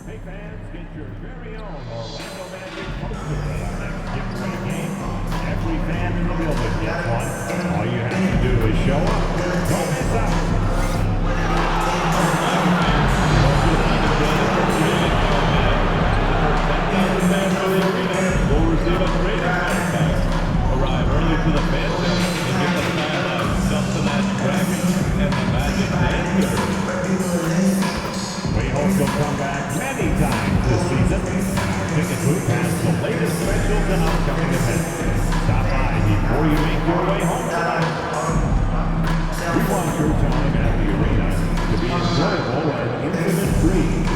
Hey fans, get your very own Orlando Magic poster at our next giveaway game. Every fan in the building gets one. All you have to do is show up. Don't miss out. We'll receive a great backpack. Arrive early to the fan zone and get the fan something that's cracking and the Magic Dancers. We hope you'll come back many times this season. Our ticket booth has the latest specials and upcoming events. Stop by before you make your way home tonight. We want your time at the arena to be enjoyable and incident-free.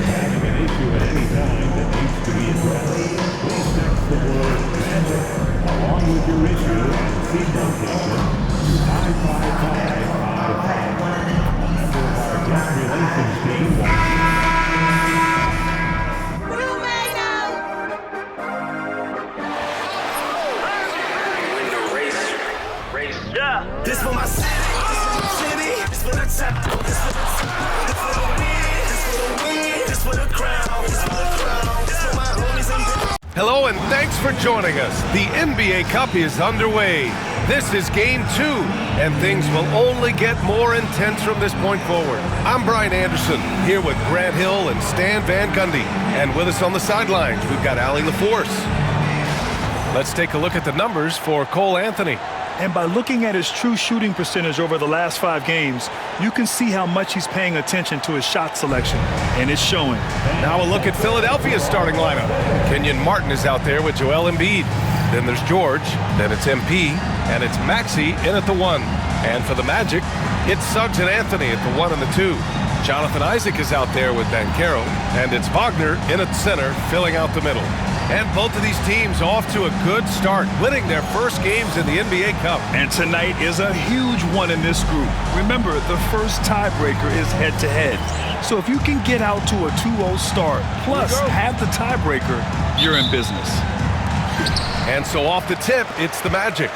Having an issue at any time that needs to be addressed, please text the word MAGIC along with your issue and seat location to 55555. A member of our guest relations team will... This for my city, this for the top, this for the win, this for the win, this for the crown, this for the crown, this for my homies and... Hello and thanks for joining us. The NBA Cup is underway. This is Game 2, and things will only get more intense from this point forward. I'm Brian Anderson, here with Grant Hill and Stan Van Gundy. And with us on the sidelines, we've got Allie LaForce. Let's take a look at the numbers for Cole Anthony. And by looking at his true shooting percentage over the last 5 games, you can see how much he's paying attention to his shot selection, and it's showing. Now a look at Philadelphia's starting lineup. Kenyon Martin is out there with Joel Embiid. Then there's George, then it's MP, and it's Maxey in at the 1. And for the Magic, it's Suggs and Anthony at the 1 and the 2. Jonathan Isaac is out there with Banchero, and it's Wagner in at center, filling out the middle. And both of these teams off to a good start, winning their first games in the NBA Cup. And tonight is a huge one in this group. Remember, the first tiebreaker is head-to-head. So if you can get out to a 2-0 start, plus have the tiebreaker, you're in business. And so off the tip, it's the Magic.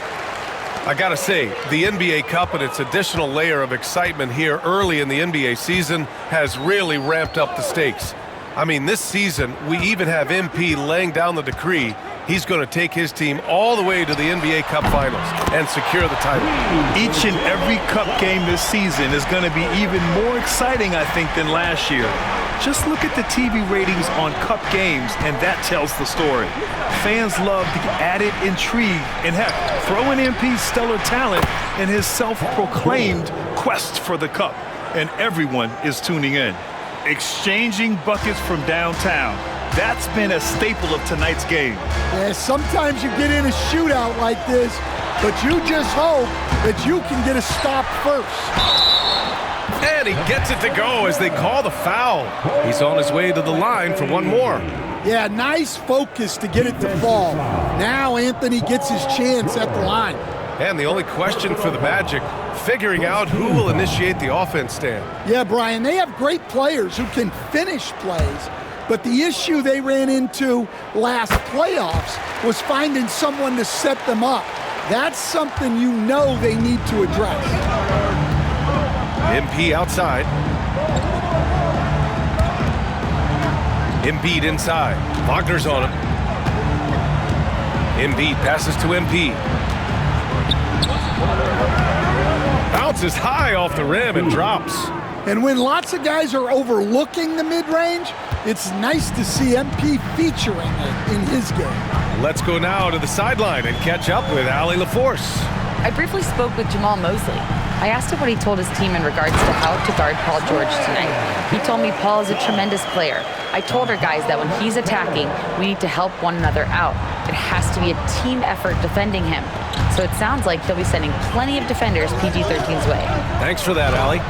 I gotta say, the NBA Cup and its additional layer of excitement here early in the NBA season has really ramped up the stakes. I mean, this season, we even have MP laying down the decree. He's going to take his team all the way to the NBA Cup Finals and secure the title. Each and every Cup game this season is going to be even more exciting, I think, than last year. Just look at the TV ratings on Cup games, and that tells the story. Fans love the added intrigue, and heck, throw in MP's stellar talent and his self-proclaimed quest for the Cup, and everyone is tuning in. Exchanging buckets from downtown. That's been a staple of tonight's game. Yeah, sometimes you get in a shootout like this, but you just hope that you can get a stop first. And he gets it to go as they call the foul. He's on his way to the line for one more. Yeah, nice focus to get it to fall. Now Anthony gets his chance at the line. And the only question for the Magic, figuring out who will initiate the offense, Stan. Yeah, Brian, they have great players who can finish plays, but the issue they ran into last playoffs was finding someone to set them up. That's something you know they need to address. MP outside. Embiid inside. Wagner's on him. Embiid passes to MP. Bounces high off the rim and drops. And when lots of guys are overlooking the mid-range, it's nice to see MP featuring it in his game. Let's go now to the sideline and catch up with Allie LaForce. I briefly spoke with Jamal Mosley. I asked him what he told his team in regards to how to guard Paul George tonight. He told me Paul is a tremendous player. I told our guys that when he's attacking, we need to help one another out. It has to be a team effort defending him. So it sounds like he'll be sending plenty of defenders PG-13's way. Thanks for that, Allie.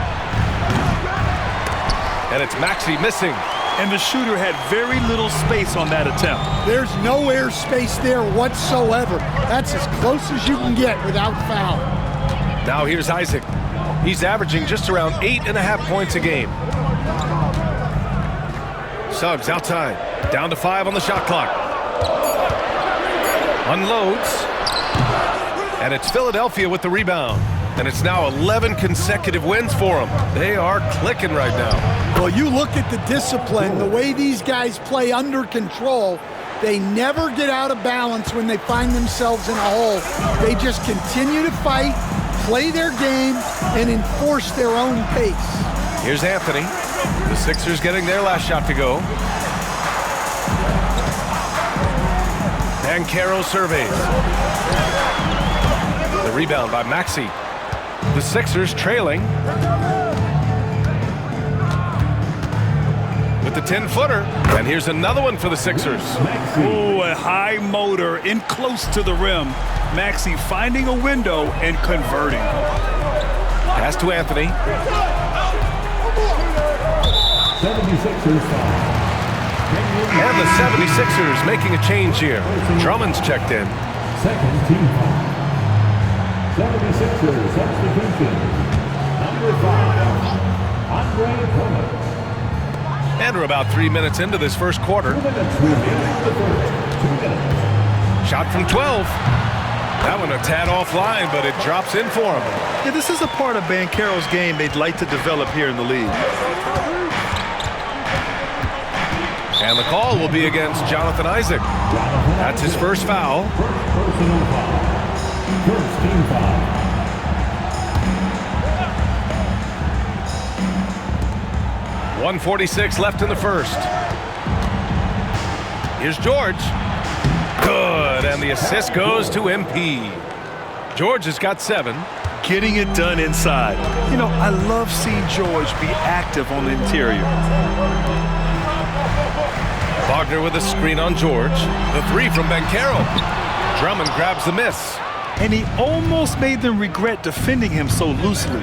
And it's Maxey missing. And the shooter had very little space on that attempt. There's no air space there whatsoever. That's as close as you can get without foul. Now here's Isaac. He's averaging just around 8.5 points a game. Suggs outside. Down to 5 on the shot clock. Unloads. And it's Philadelphia with the rebound. and it's now 11 consecutive wins for them. They are clicking right now. Well, you look at the discipline, the way these guys play under control. They never get out of balance when they find themselves in a hole. They just continue to fight, play their game, and enforce their own pace. Here's Anthony. The Sixers getting their last shot to go. Banchero surveys. The rebound by Maxey. The Sixers trailing with the 10-footer. And here's another one for the Sixers. Ooh, a high motor in close to the rim. Maxey finding a window and converting. Pass to Anthony. 76ers foul. And the 76ers making a change here. Drummond's checked in. Second team foul. 76ers substitution. Number 5, Andre Drummond. And we're about 3 minutes into this first quarter. 2 minutes remaining in the first. 2 minutes. Shot from 12. That one a tad offline, but it drops in for him. Yeah, this is a part of Banchero's game they'd like to develop here in the league. And the call will be against Jonathan Isaac. That's his first foul. First personal foul. First team foul. .146 left in the first. Here's George. Good, and the assist goes to MP. George has got 7. Getting it done inside. You know, I love seeing George be active on the interior. Wagner with a screen on George. The 3 from Banchero. Drummond grabs the miss. And he almost made them regret defending him so loosely.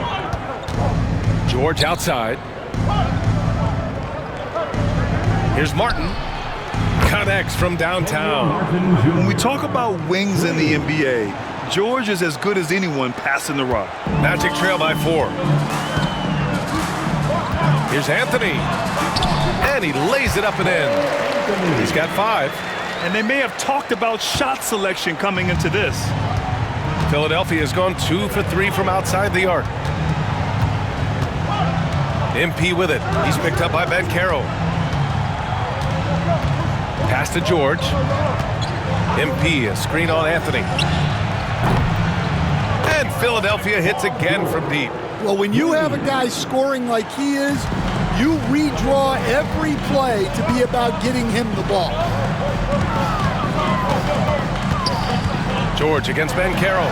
George outside. Here's Martin. Connects from downtown. When we talk about wings in the NBA, George is as good as anyone passing the rock. Magic trail by 4. Here's Anthony. And he lays it up and in. He's got 5. And they may have talked about shot selection coming into this. Philadelphia has gone 2 for 3 from outside the arc. MP with it. He's picked up by Banchero. Pass to George. MP, a screen on Anthony. And Philadelphia hits again from deep. Well, when you have a guy scoring like he is, you redraw every play to be about getting him the ball. George against Banchero.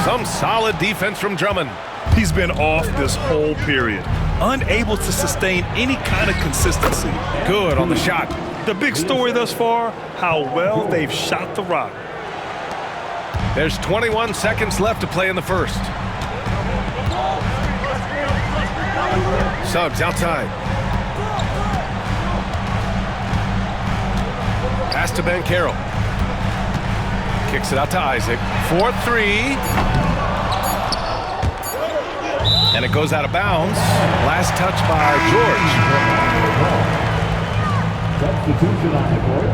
Some solid defense from Drummond. He's been off this whole period, unable to sustain any kind of consistency. Good on the shot. The big story thus far, how well they've shot the rock. There's 21 seconds left to play in the first. Suggs outside. Pass to Banchero. Kicks it out to Isaac. 4-3. And it goes out of bounds. Last touch by George. Substitution on the court.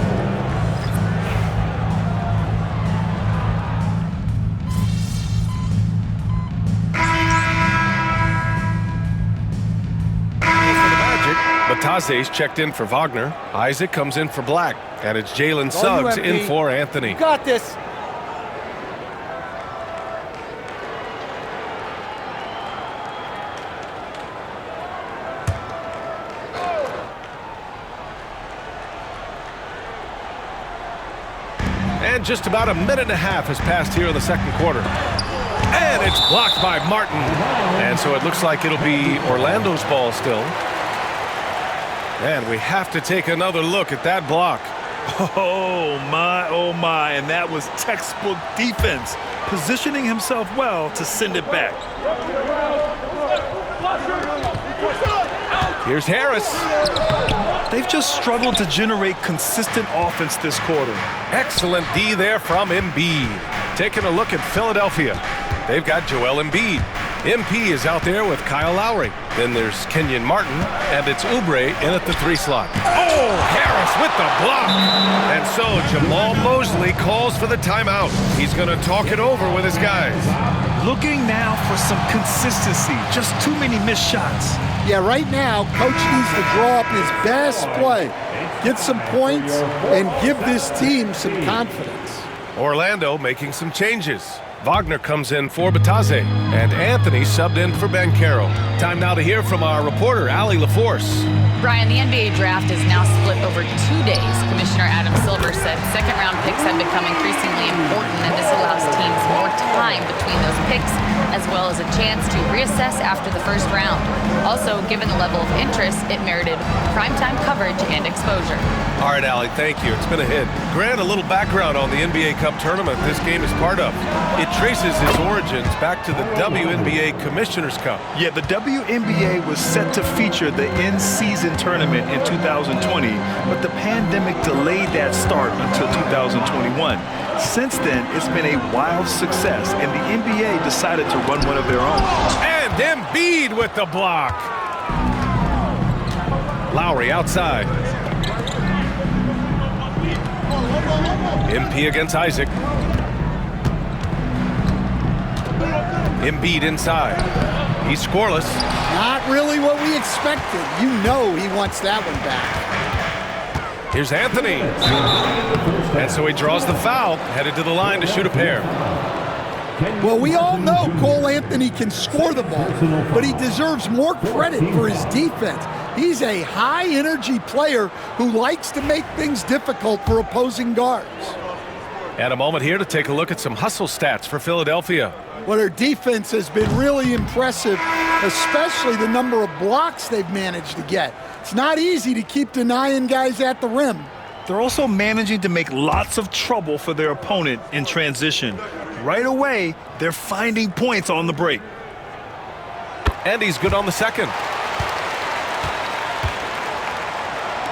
Batase's checked in for Wagner. Isaac comes in for Black. And it's Jalen Suggs in for Anthony. Got this. And just about a minute and a half has passed here in the second quarter. And it's blocked by Martin. And so it looks like it'll be Orlando's ball still. And we have to take another look at that block. Oh my, and that was textbook defense, positioning himself well to send it back. Here's Harris. They've just struggled to generate consistent offense this quarter. Excellent D there from Embiid. Taking a look at Philadelphia. They've got Joel Embiid. MP is out there with Kyle Lowry. Then there's Kenyon Martin, and it's Oubre in at the 3 slot. Oh, Harris with the block. And so Jamal Mosley calls for the timeout. He's going to talk it over with his guys. Looking now for some consistency. Just too many missed shots. Yeah, right now, coach needs to draw up his best play, get some points, and give this team some confidence. Orlando making some changes. Wagner comes in for Batase, and Anthony subbed in for Banchero. Time now to hear from our reporter, Allie LaForce. Brian, the NBA draft is now split over 2 days. Commissioner Adam Silver said second-round picks have become increasingly important, and this allows teams more time between those picks, as well as a chance to reassess after the first round. Also, given the level of interest, it merited primetime coverage and exposure. All right, Allie, thank you. It's been a hit. Grant, a little background on the NBA Cup tournament this game is part of. It traces its origins back to the WNBA Commissioner's Cup. Yeah, the WNBA was set to feature the in-season tournament in 2020, but the pandemic delayed that start until 2021. Since then, it's been a wild success, and the NBA decided to run one of their own. And Embiid with the block. Lowry outside. MP against Isaac. Embiid inside. He's scoreless. Not really what we expected. You know he wants that one back. Here's Anthony. And so he draws the foul, headed to the line to shoot a pair. Well, we all know Cole Anthony can score the ball, but he deserves more credit for his defense. He's a high-energy player who likes to make things difficult for opposing guards. And a moment here to take a look at some hustle stats for Philadelphia. Well, their defense has been really impressive, especially the number of blocks they've managed to get. It's not easy to keep denying guys at the rim. They're also managing to make lots of trouble for their opponent in transition. Right away, they're finding points on the break. And he's good on the second.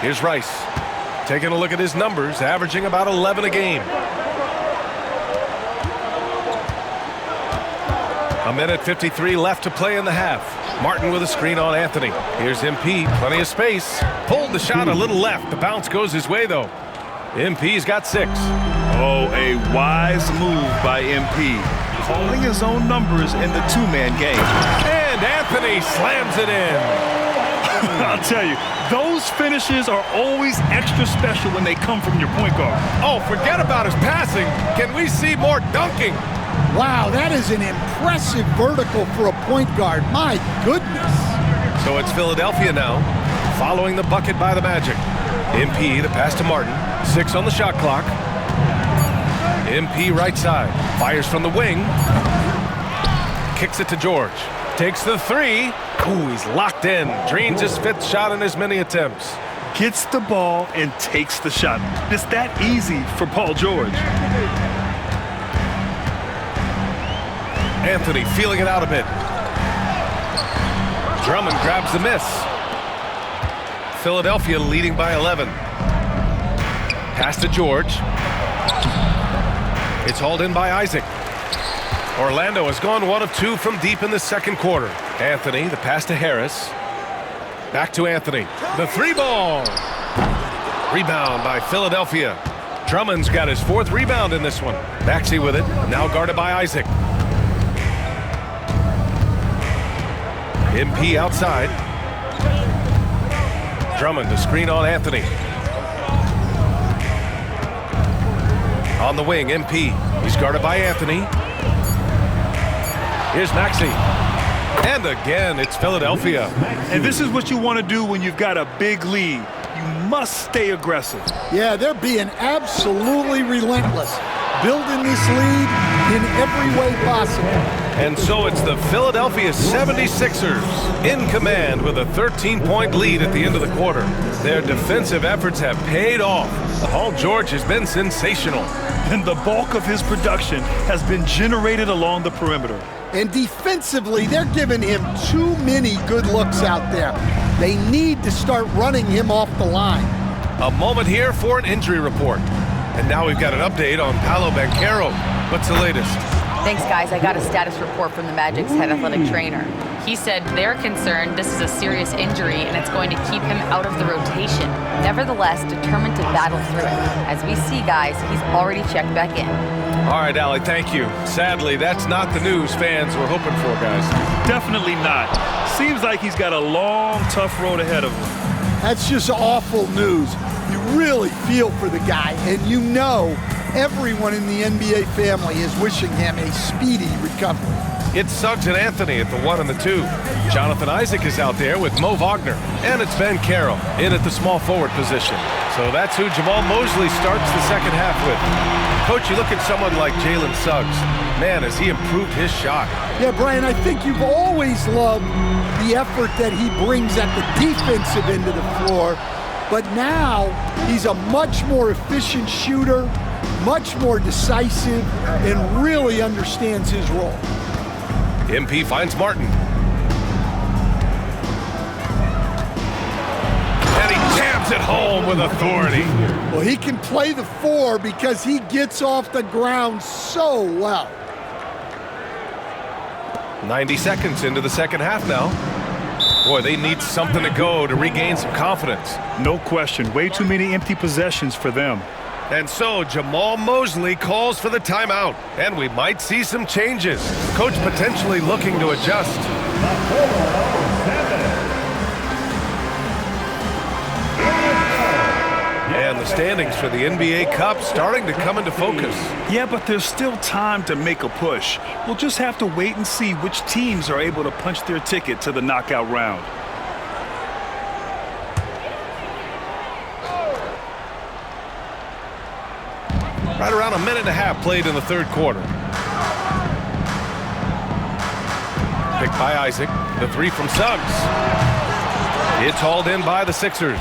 Here's Rice. Taking a look at his numbers, averaging about 11 a game. A minute 53 left to play in the half. Martin with a screen on Anthony. Here's MP, plenty of space. Pulled the shot a little left. The bounce goes his way, though. MP's got 6. Oh, a wise move by MP. Calling his own numbers in the two-man game. And Anthony slams it in. I'll tell you, those finishes are always extra special when they come from your point guard. Oh, forget about his passing. Can we see more dunking? Wow, that is an impressive vertical for a point guard. My goodness. So it's Philadelphia now, following the bucket by the Magic. MP, the pass to Martin. 6 on the shot clock. MP right side. Fires from the wing. Kicks it to George. Takes the 3. Ooh, he's locked in. Drains his 5th shot in as many attempts. Gets the ball and takes the shot. It's that easy for Paul George. Anthony feeling it out a bit. Drummond grabs the miss. Philadelphia leading by 11. Pass to George. It's hauled in by Isaac. Orlando has gone 1 of 2 from deep in the second quarter. Anthony, the pass to Harris. Back to Anthony. The 3-ball. Rebound by Philadelphia. Drummond's got his 4th rebound in this one. Maxey with it. Now guarded by Isaac. MP outside. Drummond to screen on Anthony. On the wing, MP. He's guarded by Anthony. Here's Maxey. And again, it's Philadelphia. And this is what you want to do when you've got a big lead. You must stay aggressive. Yeah, they're being absolutely relentless, building this lead in every way possible. And so it's the Philadelphia 76ers in command with a 13-point lead at the end of the quarter. Their defensive efforts have paid off. Paul George has been sensational. And the bulk of his production has been generated along the perimeter. And defensively, they're giving him too many good looks out there. They need to start running him off the line. A moment here for an injury report. And now we've got an update on Paolo Banchero. What's the latest? Thanks, guys. I got a status report from the Magic's head athletic trainer. He said they're concerned this is a serious injury and it's going to keep him out of the rotation. Nevertheless, determined to battle through it. As we see, guys, he's already checked back in. All right, Allie, thank you. Sadly, that's not the news fans were hoping for, guys. Definitely not. Seems like he's got a long, tough road ahead of him. That's just awful news. You really feel for the guy, and you know everyone in the NBA family is wishing him a speedy recovery. It's Suggs and Anthony at the 1 and the 2. Jonathan Isaac is out there with Mo Wagner. And it's Ben Carroll in at the small forward position. So that's who Jamal Mosley starts the second half with. Coach, you look at someone like Jalen Suggs. Man, has he improved his shot. Yeah, Brian, I think you've always loved the effort that he brings at the defensive end of the floor. But now he's a much more efficient shooter, much more decisive, and really understands his role. MP finds Martin. And he jams it home with authority. Well, he can play the 4 because he gets off the ground so well. 90 seconds into the second half now. Boy, they need something to go to regain some confidence. No question. Way too many empty possessions for them. And so Jamal Mosley calls for the timeout, and we might see some changes. Coach potentially looking to adjust. And the standings for the NBA Cup starting to come into focus. Yeah, but there's still time to make a push. We'll just have to wait and see which teams are able to punch their ticket to the knockout round. Right around a minute and a half played in the third quarter. Picked by Isaac. The 3 from Suggs. It's hauled in by the Sixers.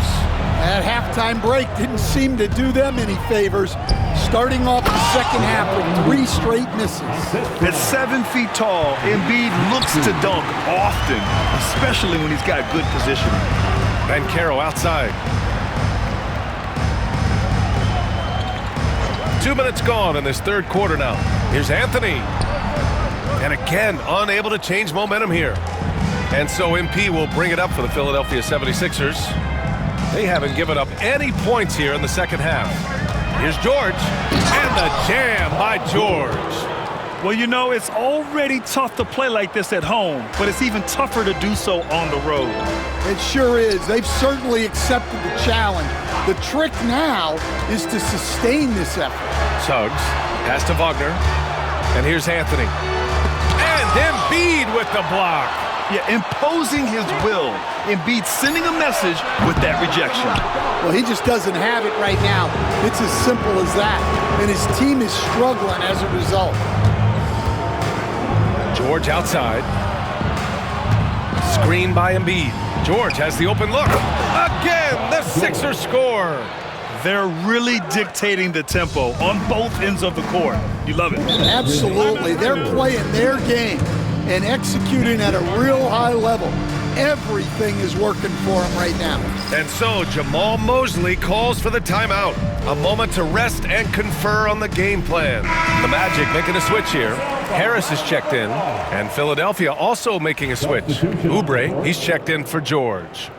That halftime break didn't seem to do them any favors. Starting off the second half with 3 straight misses. At 7 feet tall, Embiid looks to dunk often, especially when he's got good positioning. Ben Carroll outside. 2 minutes gone in this third quarter now. Here's Anthony. And again, unable to change momentum here. And so MP will bring it up for the Philadelphia 76ers. They haven't given up any points here in the second half. Here's George. And the jam by George. Well, you know, it's already tough to play like this at home, but it's even tougher to do so on the road. It sure is. They've certainly accepted the challenge. The trick now is to sustain this effort. Suggs, pass to Wagner. And here's Anthony. And Embiid with the block. Yeah, imposing his will. Embiid sending a message with that rejection. Well, he just doesn't have it right now. It's as simple as that. And his team is struggling as a result. George outside. Screen by Embiid. George has the open look. Again, the Sixers score. They're really dictating the tempo on both ends of the court. You love it. Absolutely. They're playing their game and executing at a real high level. Everything is working for them right now. And so Jamal Mosley calls for the timeout. A moment to rest and confer on the game plan. The Magic making a switch here. Harris is checked in. And Philadelphia also making a switch. Oubre, he's checked in for George.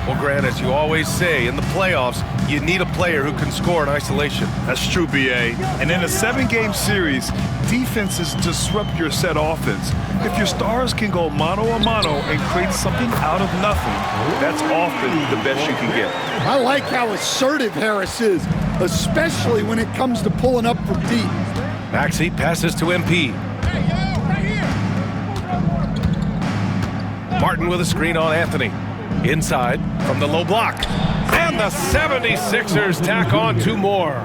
Well, Grant, as you always say, in the playoffs, you need a player who can score in isolation. That's true, B.A. And in a 7-game series, defenses disrupt your set offense. If your stars can go mano-a-mano and create something out of nothing, that's often the best you can get. I like how assertive Harris is, especially when it comes to pulling up from deep. Maxey passes to MP. Martin with a screen on Anthony. Inside from the low block. And the 76ers tack on 2 more.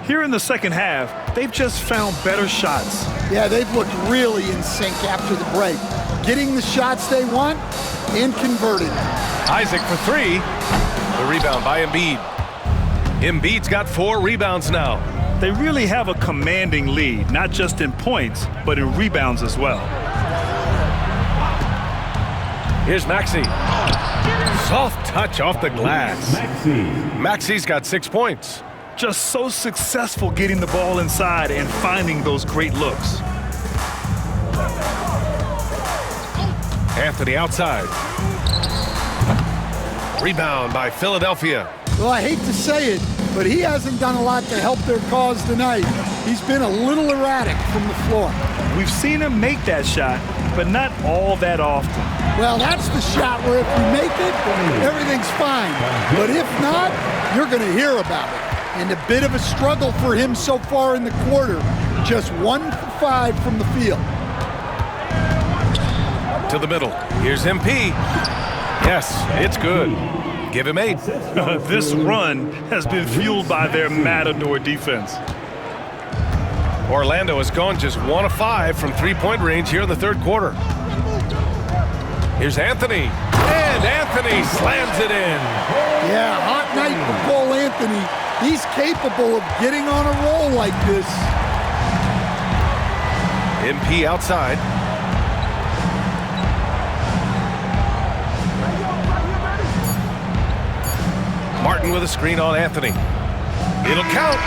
Here in the second half, they've just found better shots. Yeah, they've looked really in sync after the break. Getting the shots they want and converting. Isaac for 3. The rebound by Embiid. Embiid's got 4 rebounds now. They really have a commanding lead, not just in points, but in rebounds as well. Here's Maxey. Soft touch off the glass. Maxey's got 6 points. Just so successful getting the ball inside and finding those great looks. Anthony outside. Rebound by Philadelphia. Well, I hate to say it, but he hasn't done a lot to help their cause tonight. He's been a little erratic from the floor. We've seen him make that shot, but not all that often. Well, that's the shot where if you make it, everything's fine. But if not, you're going to hear about it. And a bit of a struggle for him so far in the quarter. Just 1 for 5 from the field. To the middle. Here's MP. Yes, it's good. Give him 8. This run has been fueled by their Matador defense. Orlando has gone just 1 of 5 from three-point range here in the third quarter. Here's Anthony. And Anthony slams it in. Yeah, hot night for Cole Anthony. He's capable of getting on a roll like this. MP outside. Martin with a screen on Anthony. It'll count.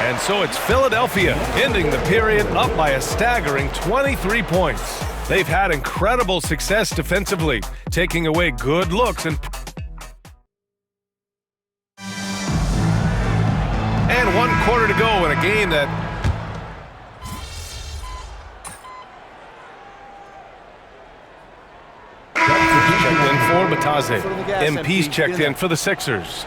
And so it's Philadelphia ending the period up by a staggering 23 points. They've had incredible success defensively, taking away good looks and 1 quarter to go in a game that checked in for Bataze. MP's checked in for the Sixers.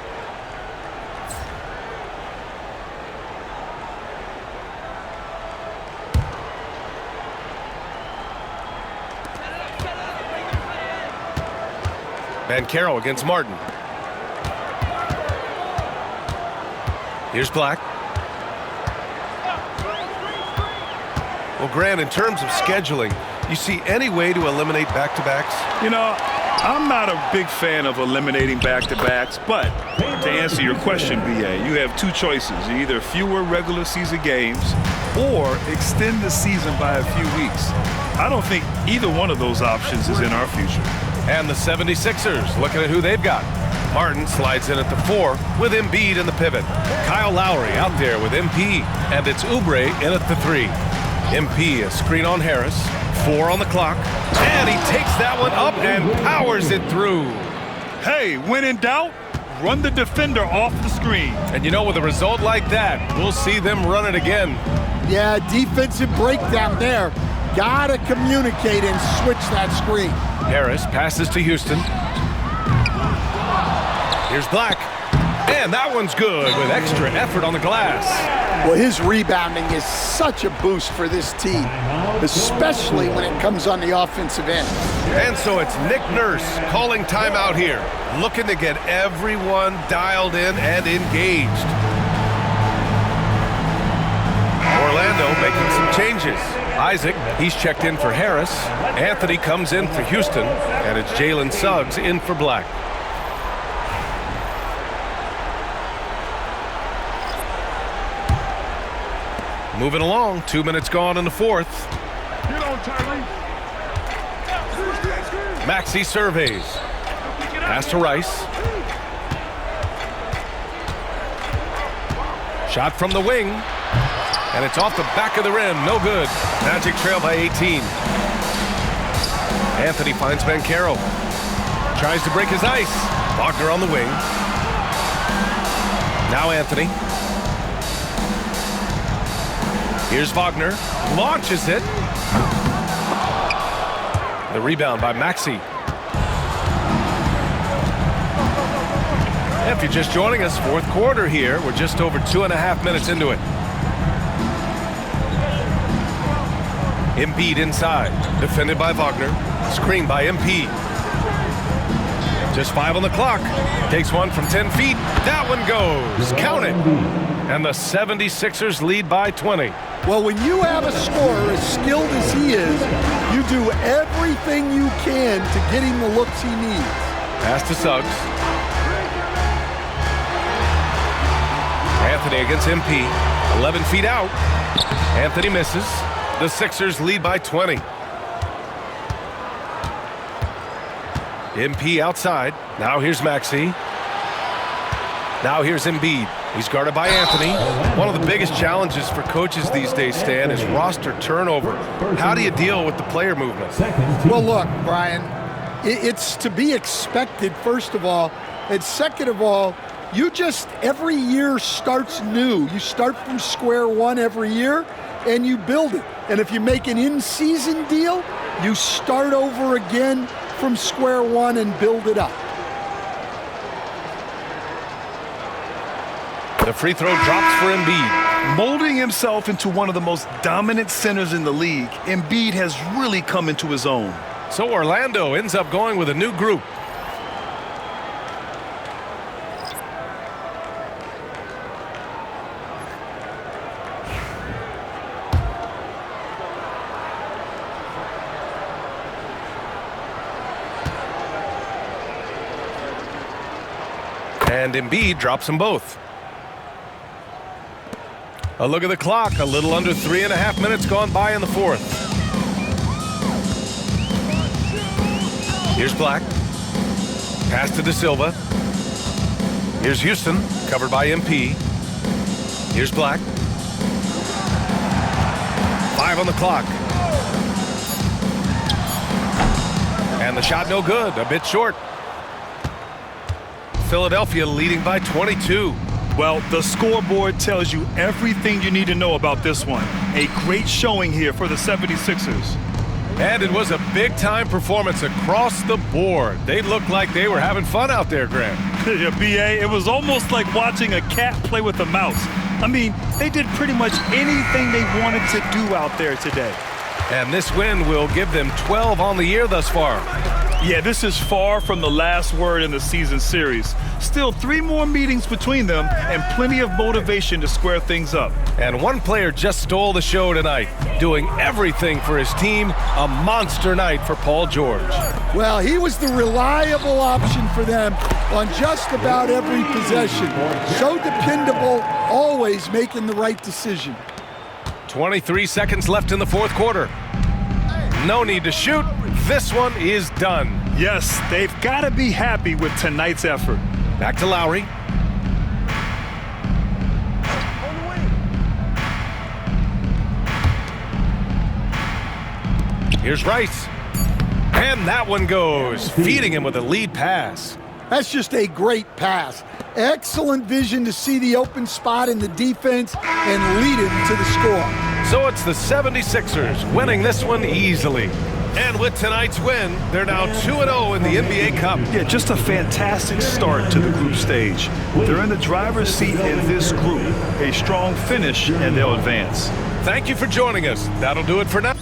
Banchero against Martin. Here's Black. Well, Grant, in terms of scheduling, you see any way to eliminate back-to-backs? You know, I'm not a big fan of eliminating back-to-backs, but to answer your question, BA, you have 2 choices. Either fewer regular season games or extend the season by a few weeks. I don't think either one of those options is in our future. And the 76ers, looking at who they've got. Martin slides in at the 4 with Embiid in the pivot. Kyle Lowry out there with MP, and it's Oubre in at the 3. MP, a screen on Harris. 4 on the clock, and he takes that one up and powers it through. Hey, when in doubt, run the defender off the screen. And you know, with a result like that, we'll see them run it again. Yeah, defensive breakdown there. Gotta communicate and switch that screen. Harris passes to Houston. Here's Black. And that one's good with extra effort on the glass. Well, his rebounding is such a boost for this team, especially when it comes on the offensive end. And so it's Nick Nurse calling timeout here, looking to get everyone dialed in and engaged. Orlando making some changes. Isaac, he's checked in for Harris. Anthony comes in for Houston, and it's Jalen Suggs in for Black. Moving along, 2 minutes gone in the fourth. Maxey surveys. Pass to Rice. Shot from the wing. And it's off the back of the rim. No good. Magic trail by 18. Anthony finds Banchero. Tries to break his ice. Wagner on the wing. Now Anthony. Here's Wagner. Launches it. The rebound by Maxey. If you're just joining us, fourth quarter here. We're just over 2.5 minutes into it. Embiid inside. Defended by Wagner. Screened by MP. Just 5 on the clock. Takes one from 10 feet. That one goes. Count it. And the 76ers lead by 20. Well, when you have a scorer as skilled as he is, you do everything you can to get him the looks he needs. Pass to Suggs. Anthony against MP. 11 feet out. Anthony misses. The Sixers lead by 20. MP outside. Now here's Maxey. Now here's Embiid. He's guarded by Anthony. One of the biggest challenges for coaches these days, Stan, is roster turnover. How do you deal with the player movement? Well, look, Brian, it's to be expected, first of all. And second of all, every year starts new. You start from square one every year, and you build it. And if you make an in-season deal, you start over again from square one and build it up. The free throw drops for Embiid. Molding himself into one of the most dominant centers in the league, Embiid has really come into his own. So Orlando ends up going with a new group. And Embiid drops them both. A look at the clock. A little under 3.5 minutes gone by in the fourth. Here's Black. Pass to De Silva. Here's Houston, covered by MP. Here's Black. 5 on the clock. And the shot no good, a bit short. Philadelphia leading by 22. Well, the scoreboard tells you everything you need to know about this one. A great showing here for the 76ers. And it was a big-time performance across the board. They looked like they were having fun out there, Graham. Yeah, B.A., it was almost like watching a cat play with a mouse. I mean, they did pretty much anything they wanted to do out there today. And this win will give them 12 on the year thus far. Yeah, this is far from the last word in the season series. Still 3 more meetings between them and plenty of motivation to square things up. And one player just stole the show tonight, doing everything for his team. A monster night for Paul George. Well, he was the reliable option for them on just about every possession. So dependable, always making the right decision. 23 seconds left in the fourth quarter. No need to shoot. This one is done. Yes, they've got to be happy with tonight's effort. Back to Lowry. Here's Rice. And that one goes, feeding him with a lead pass. That's just a great pass. Excellent vision to see the open spot in the defense and lead him to the score. So it's the 76ers winning this one easily. And with tonight's win, they're now 2-0 in the NBA Cup. Yeah, just a fantastic start to the group stage. They're in the driver's seat in this group. A strong finish, and they'll advance. Thank you for joining us. That'll do it for now.